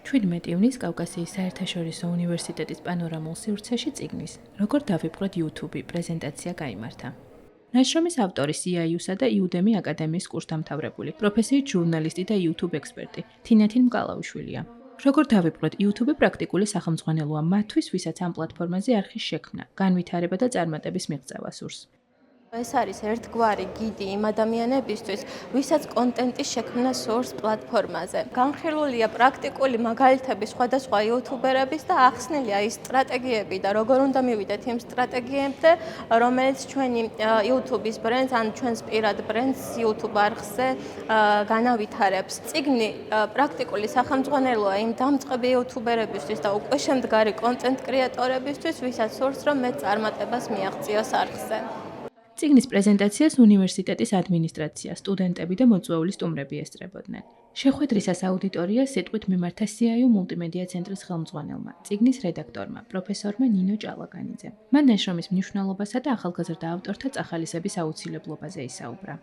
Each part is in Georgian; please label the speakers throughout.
Speaker 1: 17 ივნის კავკასიის საერთაშორისო უნივერსიტეტის პანორამულ სივრცეში წიგნის როგორ დავიპყროთ YouTube პრეზენტაცია გაიმართა. ნაშრომის ავტორი CIU-სა და Udemy აკადემიის კურსდამთავრებული, პროფესიით ჟურნალისტი და YouTube ექსპერტი თინათინ მკალავიშვილია. როგორ დავიპყროთ YouTube პრაქტიკული სახელმძღვანელოა მათთვის, ვისაც ამ პლატფორმაზე არხის შექმნა, განვითარება და წარმატების მიღწევა სურს.
Speaker 2: ეს არის ერთგვარი გიდი იმ ადამიანებისთვის, ვისაც კონტენტის შექმნა სურს პლატფორმაზე. განხილულია პრაქტიკული მაგალითები სხვადასხვა იუთუბერების და ახსნილია ის სტრატეგიები და როგორ უნდა მივიდეთ იმ სტრატეგიებზე, რომელიც ჩვენი YouTube-ის ბრენდს ან ჩვენს პირად ბრენდს YouTube არხზე განავითარებს. წიგნი პრაქტიკული სახელმძღვანელოა იმ დამწყები იუთუბერებისთვის და უკვე შემდგარი კონტენტ კრეატორებისთვის, ვისაც სურს, რომ მეტ წარმატებას მიაღწიოს არხზე.
Speaker 1: წიგნის პრეზენტაციას უნივერსიტეტის ადმინისტრაცია, სტუდენტები და მოწვეული სტუმრები ესწრებოდნენ. შეხვედრისას აუდიტორიას სიტყვით მიმართა CIU მულტიმედია ცენტრის ხელმძღვანელმა, წიგნის რედაქტორმა, პროფესორმა ნინო ჭალაგანიძემ. მან ნაშრომის მნიშვნელობასა და ახალგაზრდა ავტორთა წახალისების აუცილებლობაზე ისაუბრა.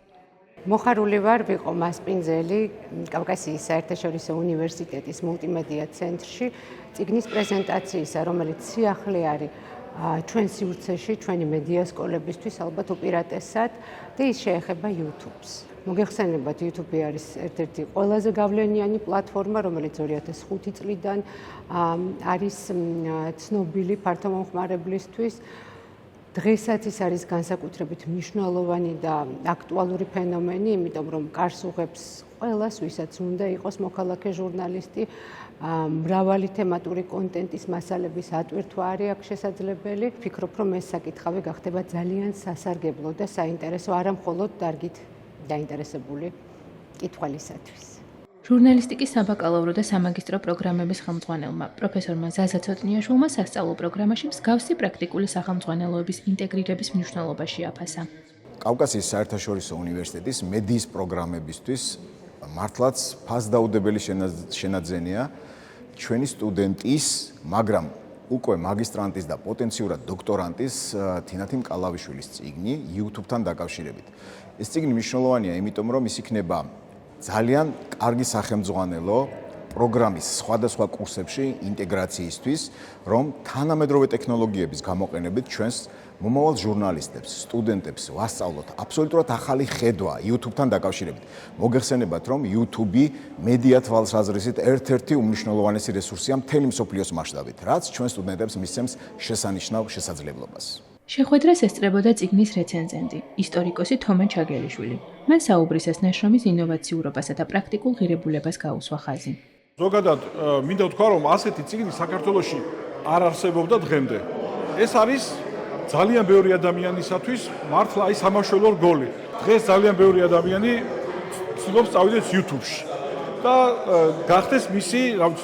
Speaker 3: მოხარული ვარ ვიყო მასპინძელი კავკასიის საერთაშორისო უნივერსიტეტის მულტიმედია ცენტრში წიგნის პრეზენტაციისა, რომელიც სიახლე არის ჩვენ სივრცეში, ჩვენი მედია სკოლებისთვის ალბათ უპირატესად და ის შეეხება YouTube-ს. მოგეხსენებათ, YouTube არის ერთ-ერთი ყველაზე გავლენიანი პლატფორმა, რომელიც 2005 წლიდან არის ცნობილი ფართომომხმარებლისთვის. დღესაც ის არის განსაკუთრებით მნიშვნელოვანი და აქტუალური ფენომენი, იმიტომ რომ კარს უღებს ყველას, ვისაც უნდა იყოს მოქალაქე ჟურნალისტი, მრავალი თემატური კონტენტის მასალების ატვირთვა არის აქ შესაძლებელი. ვფიქრობ, რომ ეს საკითხავი გახდება ძალიან სასარგებლო და საინტერესო არა მხოლოდ დარგით დაინტერესებული კითხვისათვის.
Speaker 1: ჟურნალისტიკის საბაკალავრო და სამაგისტრო პროგრამების ხელმძღვანელმა, პროფესორმა ზაზა ცოტნიაშვილმა სასწავლო პროგრამაში მსგავსი პრაქტიკული სახელმძღვანელოების ინტეგრირების მნიშვნელობა შეაფასა.
Speaker 4: კავკასიის საერთაშორისო უნივერსიტეტის მედიის პროგრამებისთვის მართლაც ფასდაუდებელი შენაძენია ჩვენი სტუდენტის, მაგრამ უკვე მაგისტრანტის და პოტენციურად დოქტორანტის თინათინ მკალავიშვილის წიგნი YouTube-თან დაკავშირებით. ეს წიგნი მნიშვნელოვანია, იმიტომ რომ ის იქნება ძალიან კარგი სახელმძღვანელო პროგრამის სხვადასხვა კურსებში ინტეგრაციისთვის, რომ თანამედროვე ტექნოლოგიების გამოყენებით ჩვენს მომავალ ჟურნალისტებს, სტუდენტებს ვასწავლოთ აბსოლუტურად ახალი ხედვა YouTube-თან დაკავშირებით. მოგეხსენებათ, რომ YouTube მედია თვალსაზრისით ერთ-ერთი უმნიშვნელოვანესი რესურსია მთელი მსოფლიოს მასშტაბით, რაც ჩვენ სტუდენტებს მისცემს შესანიშნავ შესაძლებლობას.
Speaker 1: შეხვედრას ესწრებოდა წიგნის რეცენზენტი, ისტორიკოსი თომა ჩაგელიშვილი. მან საუბრისას ნაშრომის ინოვაციურობასა და პრაქტიკულ ღირებულებას გაუსვა ხაზი.
Speaker 5: ზოგადად, მინდა ვთქვა, რომ ასეთი წიგნი საქართველოში არ არსებობდა დღემდე. ეს არის ძალიან ბევრი ადამიანისათვის მართლა აი სამაშველო რგოლი. დღეს ძალიან ბევრი ადამიანი ცდილობს წავიდეს YouTube-ში და გახდეს მისი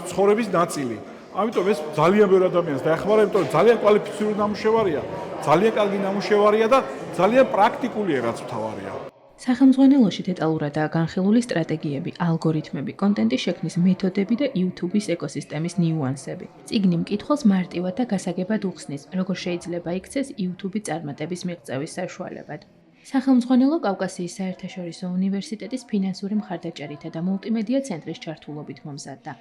Speaker 5: ცხოვრების ნაწილი. ამიტომ ეს ძალიან ბევრი ადამიანს დაეხმარა, იმიტომ რომ ძალიან კვალიფიციური ნამუშევარია, ძალიან კარგი ნამუშევარია და ძალიან პრაქტიკულია, რაც მთავარია.
Speaker 1: სახელმძღვანელოში დეტალურადაა განხილული სტრატეგიები, ალგორითმები, კონტენტის შექმნის მეთოდები და YouTube-ის ეკოსისტემის ნიუანსები. წიგნი მკითხველს მარტივად და გასაგებად უხსნის, როგორ შეიძლება იქცეს YouTube-ი წარმატების მიღწევის საშუალებად. სახელმძღვანელო კავკასიის საერთაშორისო უნივერსიტეტის ფინანსური მხარდაჭერითა და მულტიმედია ცენტრის ჩართულობით მომზადდა.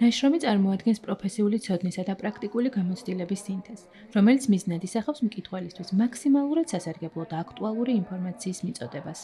Speaker 1: ნაშრომი წარმოადგენს პროფესიული ცოდნისა და პრაქტიკული გამოცდილების სინთეზს, რომელიც მიზნად ისახავს მკითხველისთვის მაქსიმალურად სასარგებლო და აქტუალური ინფორმაციის მიწოდებას.